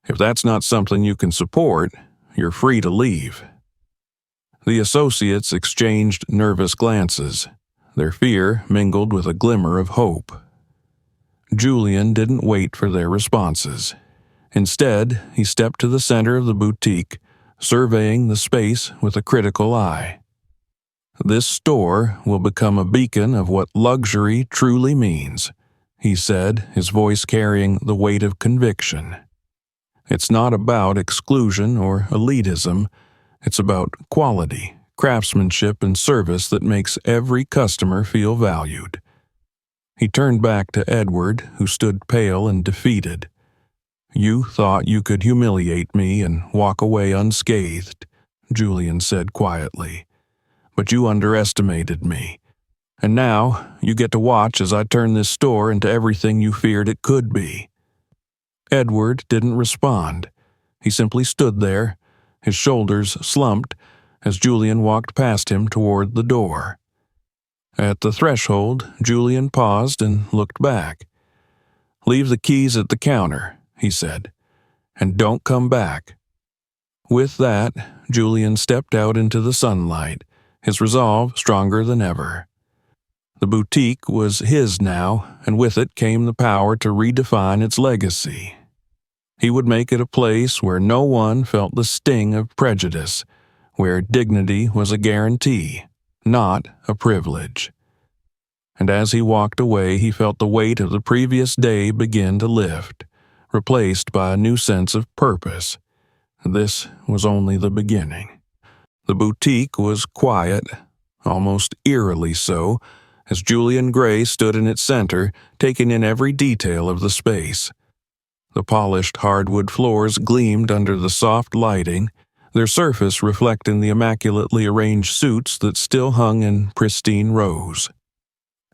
If that's not something you can support, you're free to leave. The associates exchanged nervous glances, their fear mingled with a glimmer of hope. Julian didn't wait for their responses. Instead, he stepped to the center of the boutique, surveying the space with a critical eye. This store will become a beacon of what luxury truly means, he said, his voice carrying the weight of conviction. It's not about exclusion or elitism. It's about quality, craftsmanship, and service that makes every customer feel valued. He turned back to Edward, who stood pale and defeated. You thought you could humiliate me and walk away unscathed, Julian said quietly. But you underestimated me. And now you get to watch as I turn this store into everything you feared it could be. Edward didn't respond. He simply stood there, his shoulders slumped, as Julian walked past him toward the door. At the threshold, Julian paused and looked back. Leave the keys at the counter, he said, and don't come back. With that, Julian stepped out into the sunlight, his resolve stronger than ever. The boutique was his now, and with it came the power to redefine its legacy. He would make it a place where no one felt the sting of prejudice, where dignity was a guarantee, not a privilege. And as he walked away, he felt the weight of the previous day begin to lift, replaced by a new sense of purpose. This was only the beginning. The boutique was quiet, almost eerily so, as Julian Gray stood in its center, taking in every detail of the space. The polished hardwood floors gleamed under the soft lighting, their surface reflecting the immaculately arranged suits that still hung in pristine rows.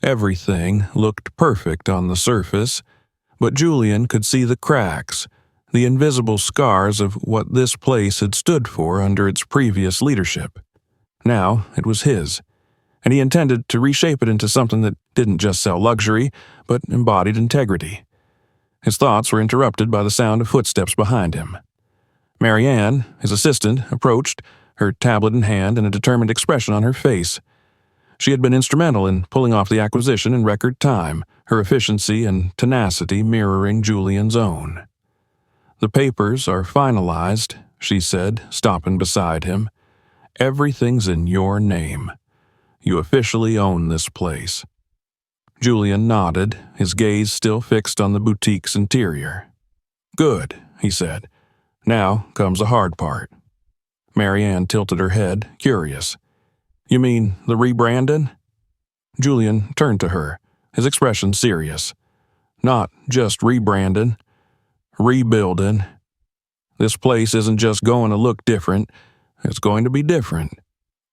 Everything looked perfect on the surface, but Julian could see the cracks, the invisible scars of what this place had stood for under its previous leadership. Now it was his, and he intended to reshape it into something that didn't just sell luxury, but embodied integrity. His thoughts were interrupted by the sound of footsteps behind him. Marianne, his assistant, approached, her tablet in hand and a determined expression on her face. She had been instrumental in pulling off the acquisition in record time, her efficiency and tenacity mirroring Julian's own. The papers are finalized, she said, stopping beside him. Everything's in your name. You officially own this place. Julian nodded, his gaze still fixed on the boutique's interior. Good, he said. Now comes the hard part. Marianne tilted her head, curious. You mean the rebranding? Julian turned to her, his expression serious. Not just rebranding. Rebuilding. This place isn't just going to look different, it's going to be different.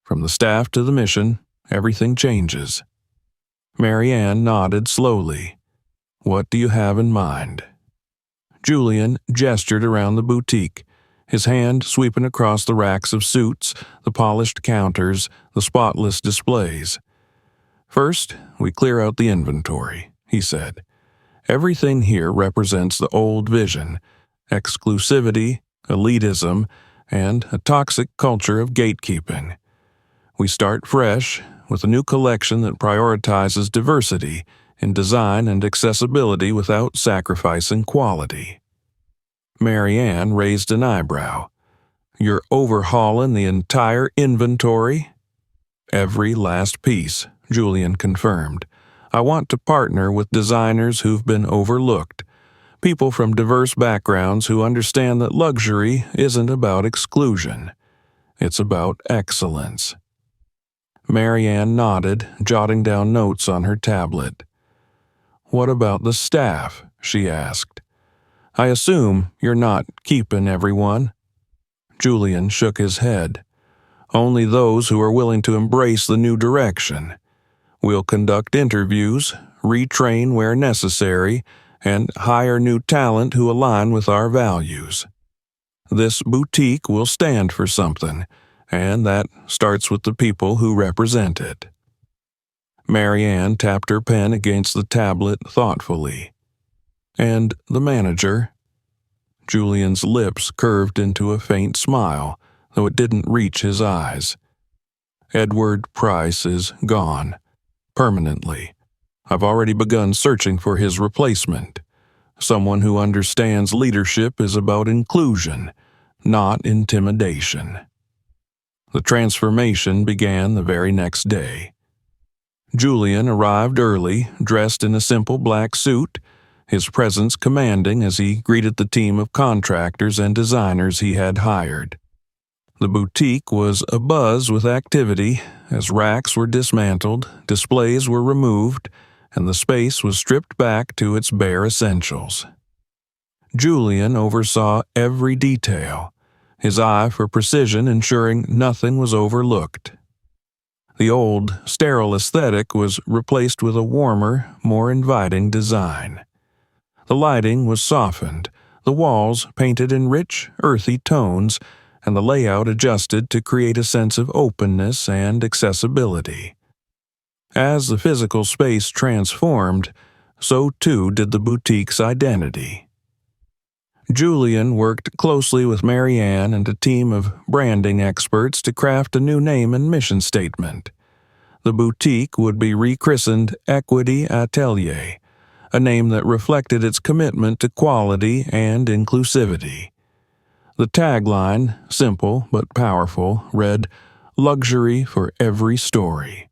From the staff to the mission, everything changes. Marianne nodded slowly. "What do you have in mind?" Julian gestured around the boutique, his hand sweeping across the racks of suits, the polished counters, the spotless displays. "First, we clear out the inventory," he said. "Everything here represents the old vision: exclusivity, elitism, and a toxic culture of gatekeeping. We start fresh with a new collection that prioritizes diversity in design and accessibility without sacrificing quality." Marianne raised an eyebrow. "You're overhauling the entire inventory?" "Every last piece," Julian confirmed. "I want to partner with designers who've been overlooked, people from diverse backgrounds who understand that luxury isn't about exclusion. It's about excellence." Marianne nodded, jotting down notes on her tablet. "What about the staff?" she asked. "I assume you're not keeping everyone?" Julian shook his head. "Only those who are willing to embrace the new direction. We'll conduct interviews, retrain where necessary, and hire new talent who align with our values. This boutique will stand for something, and that starts with the people who represent it." Marianne tapped her pen against the tablet thoughtfully. "And the manager?" Julian's lips curved into a faint smile, though it didn't reach his eyes. "Edward Price is gone. Permanently. I've already begun searching for his replacement. Someone who understands leadership is about inclusion, not intimidation." The transformation began the very next day. Julian arrived early, dressed in a simple black suit, his presence commanding as he greeted the team of contractors and designers he had hired. The boutique was abuzz with activity as racks were dismantled, displays were removed, and the space was stripped back to its bare essentials. Julian oversaw every detail, his eye for precision ensuring nothing was overlooked. The old, sterile aesthetic was replaced with a warmer, more inviting design. The lighting was softened, the walls painted in rich, earthy tones, and the layout adjusted to create a sense of openness and accessibility. As the physical space transformed, so too did the boutique's identity. Julian worked closely with Marianne and a team of branding experts to craft a new name and mission statement. The boutique would be rechristened Equity Atelier, a name that reflected its commitment to quality and inclusivity. The tagline, simple but powerful, read, "Luxury for every story."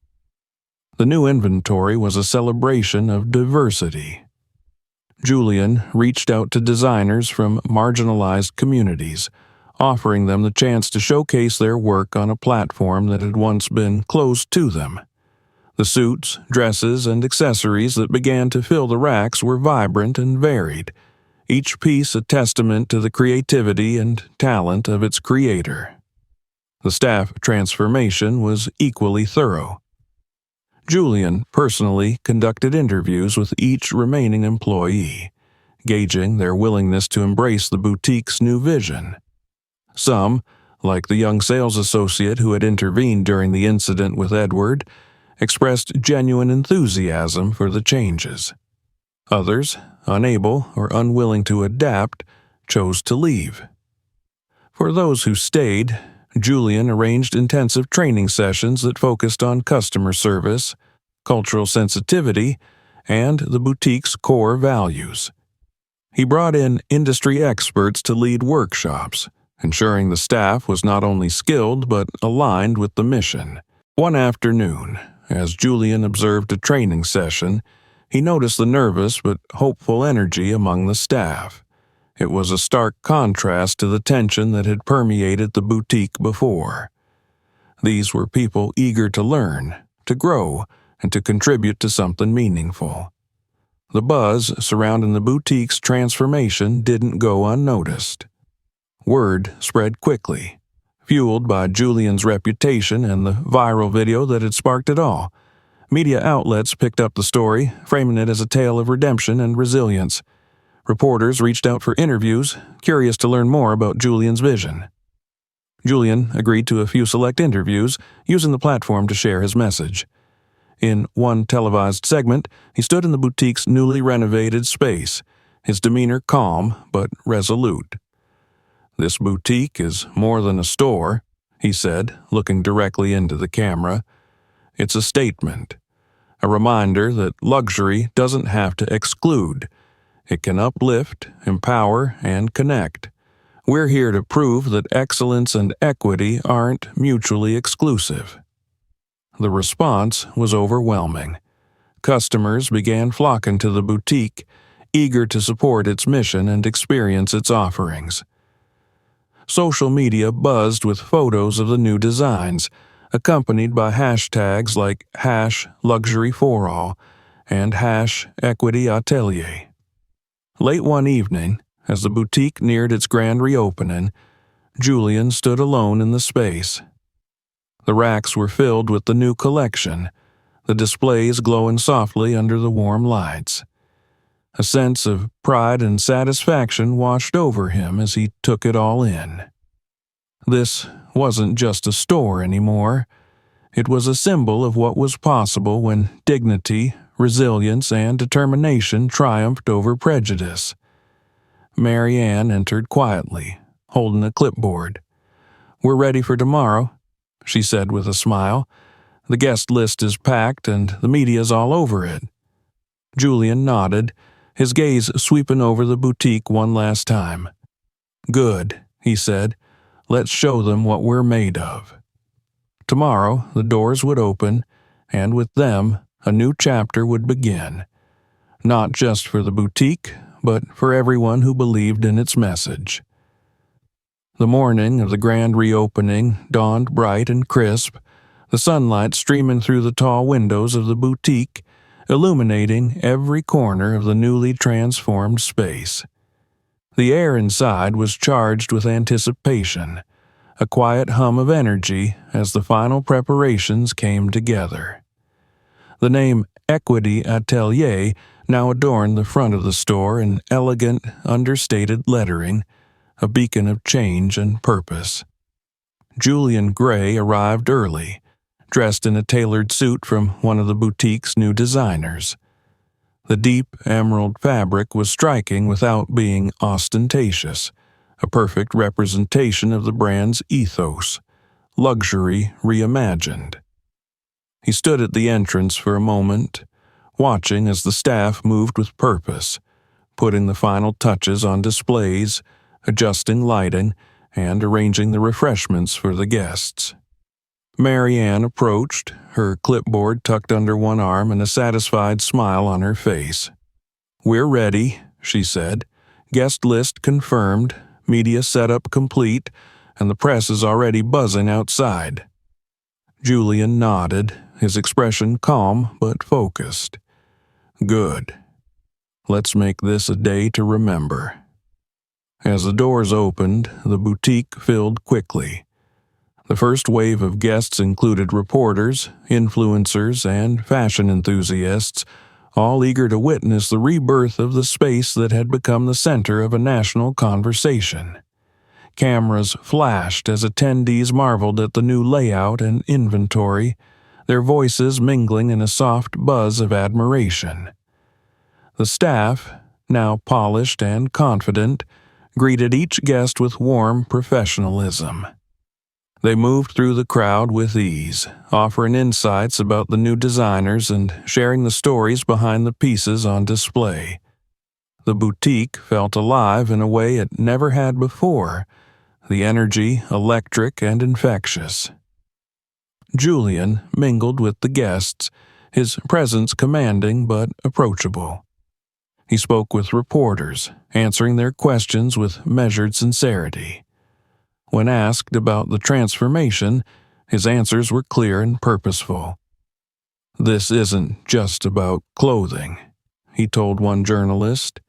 The new inventory was a celebration of diversity. Julian reached out to designers from marginalized communities, offering them the chance to showcase their work on a platform that had once been closed to them. The suits, dresses, and accessories that began to fill the racks were vibrant and varied, each piece a testament to the creativity and talent of its creator. The staff transformation was equally thorough. Julian personally conducted interviews with each remaining employee, gauging their willingness to embrace the boutique's new vision. Some, like the young sales associate who had intervened during the incident with Edward, expressed genuine enthusiasm for the changes. Others, unable or unwilling to adapt, chose to leave. For those who stayed, Julian arranged intensive training sessions that focused on customer service, cultural sensitivity, and the boutique's core values. He brought in industry experts to lead workshops, ensuring the staff was not only skilled but aligned with the mission. One afternoon, as Julian observed a training session, he noticed the nervous but hopeful energy among the staff. It was a stark contrast to the tension that had permeated the boutique before. These were people eager to learn, to grow, and to contribute to something meaningful. The buzz surrounding the boutique's transformation didn't go unnoticed. Word spread quickly, fueled by Julian's reputation and the viral video that had sparked it all, Media outlets picked up the story, framing it as a tale of redemption and resilience. Reporters reached out for interviews, curious to learn more about Julian's vision. Julian agreed to a few select interviews, using the platform to share his message. In one televised segment, he stood in the boutique's newly renovated space, his demeanor calm but resolute. "This boutique is more than a store," he said, looking directly into the camera. "It's a statement, a reminder that luxury doesn't have to exclude. It can uplift, empower, and connect. We're here to prove that excellence and equity aren't mutually exclusive." The response was overwhelming. Customers began flocking to the boutique, eager to support its mission and experience its offerings. Social media buzzed with photos of the new designs, accompanied by hashtags like #LuxuryForAll and #EquityAtelier. Late one evening, as the boutique neared its grand reopening, Julian stood alone in the space. The racks were filled with the new collection, the displays glowing softly under the warm lights. A sense of pride and satisfaction washed over him as he took it all in. This wasn't just a store anymore. It was a symbol of what was possible when dignity, resilience, and determination triumphed over prejudice. Mary Ann entered quietly, holding a clipboard. "We're ready for tomorrow," she said with a smile. "The guest list is packed and the media's all over it." Julian nodded, his gaze sweeping over the boutique one last time. "Good," he said. "Let's show them what we're made of." Tomorrow, the doors would open, and with them, a new chapter would begin. Not just for the boutique, but for everyone who believed in its message. The morning of the grand reopening dawned bright and crisp, the sunlight streaming through the tall windows of the boutique, illuminating every corner of the newly transformed space. The air inside was charged with anticipation, a quiet hum of energy as the final preparations came together. The name Equity Atelier now adorned the front of the store in elegant, understated lettering, a beacon of change and purpose. Julian Gray arrived early, dressed in a tailored suit from one of the boutique's new designers. The deep emerald fabric was striking without being ostentatious, a perfect representation of the brand's ethos, luxury reimagined. He stood at the entrance for a moment, watching as the staff moved with purpose, putting the final touches on displays, adjusting lighting, and arranging the refreshments for the guests. Mary Ann approached, her clipboard tucked under one arm and a satisfied smile on her face. "We're ready," she said. "Guest list confirmed, media setup complete, and the press is already buzzing outside." Julian nodded, his expression calm but focused. "Good. Let's make this a day to remember." As the doors opened, the boutique filled quickly. The first wave of guests included reporters, influencers, and fashion enthusiasts, all eager to witness the rebirth of the space that had become the center of a national conversation. Cameras flashed as attendees marveled at the new layout and inventory, their voices mingling in a soft buzz of admiration. The staff, now polished and confident, greeted each guest with warm professionalism. They moved through the crowd with ease, offering insights about the new designers and sharing the stories behind the pieces on display. The boutique felt alive in a way it never had before, the energy electric and infectious. Julian mingled with the guests, his presence commanding but approachable. He spoke with reporters, answering their questions with measured sincerity. When asked about the transformation, his answers were clear and purposeful. "This isn't just about clothing," he told one journalist.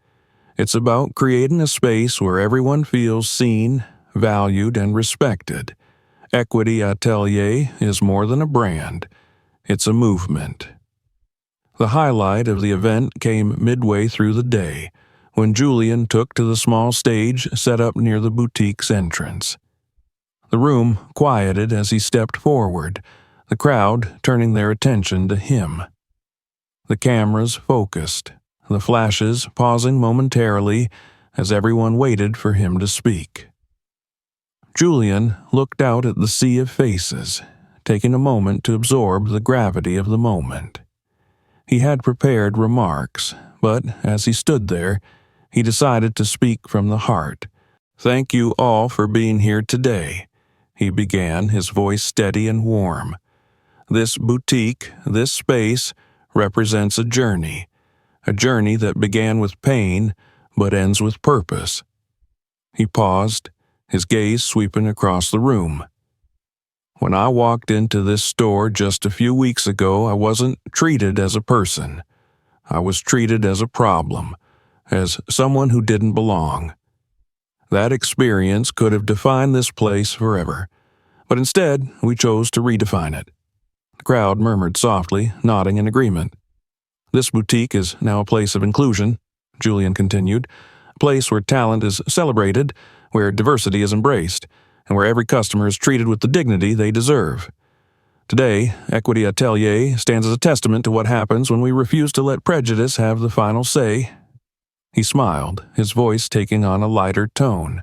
"It's about creating a space where everyone feels seen, valued, and respected. Equity Atelier is more than a brand. It's a movement." The highlight of the event came midway through the day, when Julian took to the small stage set up near the boutique's entrance. The room quieted as he stepped forward, the crowd turning their attention to him. The cameras focused, the flashes pausing momentarily as everyone waited for him to speak. Julian looked out at the sea of faces, taking a moment to absorb the gravity of the moment. He had prepared remarks, but as he stood there, he decided to speak from the heart. "Thank you all for being here today," he began, his voice steady and warm. "This boutique, this space, represents a journey that began with pain but ends with purpose." He paused, his gaze sweeping across the room. "When I walked into this store just a few weeks ago, I wasn't treated as a person. I was treated as a problem, as someone who didn't belong. That experience could have defined this place forever, but instead we chose to redefine it." The crowd murmured softly, nodding in agreement. "This boutique is now a place of inclusion," Julian continued, "a place where talent is celebrated, where diversity is embraced, and where every customer is treated with the dignity they deserve. Today, Equity Atelier stands as a testament to what happens when we refuse to let prejudice have the final say." He smiled, his voice taking on a lighter tone.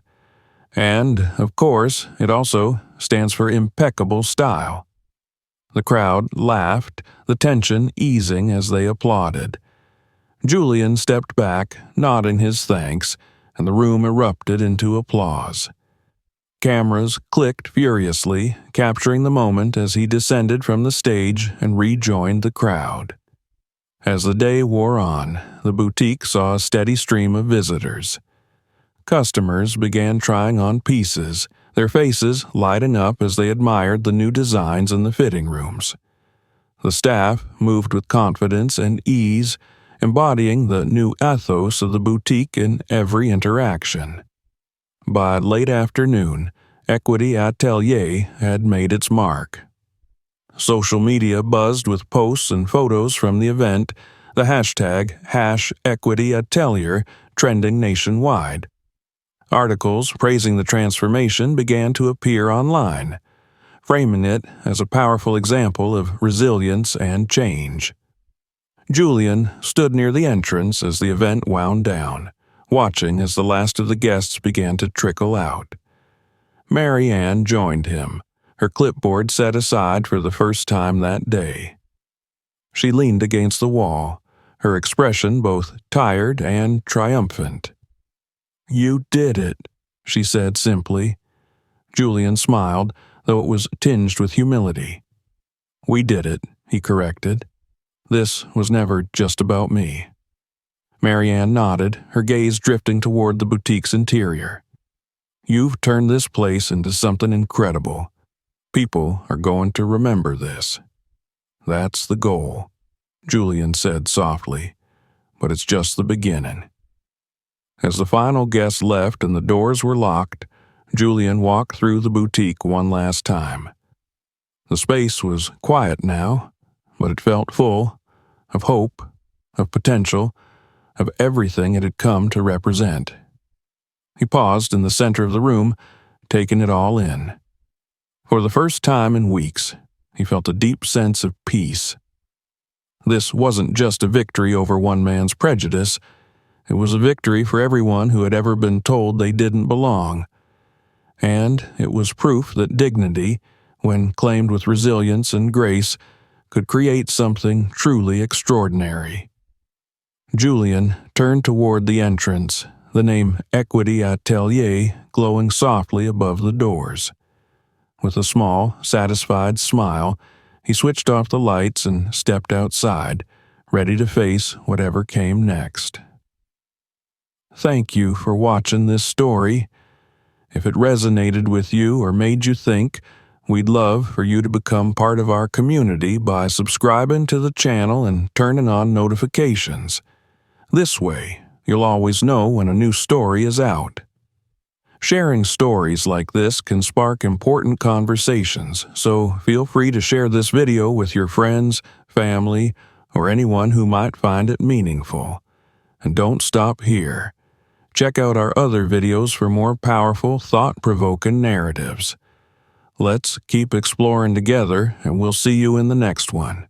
"And, of course, it also stands for impeccable style." The crowd laughed, the tension easing as they applauded. Julian stepped back, nodding his thanks, and the room erupted into applause. Cameras clicked furiously, capturing the moment as he descended from the stage and rejoined the crowd. As the day wore on, the boutique saw a steady stream of visitors. Customers began trying on pieces, their faces lighting up as they admired the new designs in the fitting rooms. The staff moved with confidence and ease, embodying the new ethos of the boutique in every interaction. By late afternoon, Equity Atelier had made its mark. Social media buzzed with posts and photos from the event, the hashtag #EquityAtelier trending nationwide. Articles praising the transformation began to appear online, framing it as a powerful example of resilience and change. Julian stood near the entrance as the event wound down, watching as the last of the guests began to trickle out. Mary Ann joined him, her clipboard set aside for the first time that day. She leaned against the wall, her expression both tired and triumphant. "You did it," she said simply. Julian smiled, though it was tinged with humility. "We did it," he corrected. "This was never just about me." Mary Ann nodded, her gaze drifting toward the boutique's interior. "You've turned this place into something incredible. People are going to remember this." "That's the goal," Julian said softly, "but it's just the beginning." As the final guest left and the doors were locked, Julian walked through the boutique one last time. The space was quiet now, but it felt full of hope, of potential, of everything it had come to represent. He paused in the center of the room, taking it all in. For the first time in weeks, he felt a deep sense of peace. This wasn't just a victory over one man's prejudice. It was a victory for everyone who had ever been told they didn't belong. And it was proof that dignity, when claimed with resilience and grace, could create something truly extraordinary. Julian turned toward the entrance, the name Equity Atelier glowing softly above the doors. With a small, satisfied smile, he switched off the lights and stepped outside, ready to face whatever came next. Thank you for watching this story. If it resonated with you or made you think, we'd love for you to become part of our community by subscribing to the channel and turning on notifications. This way, you'll always know when a new story is out. Sharing stories like this can spark important conversations, so feel free to share this video with your friends, family, or anyone who might find it meaningful. And don't stop here. Check out our other videos for more powerful, thought-provoking narratives. Let's keep exploring together, and we'll see you in the next one.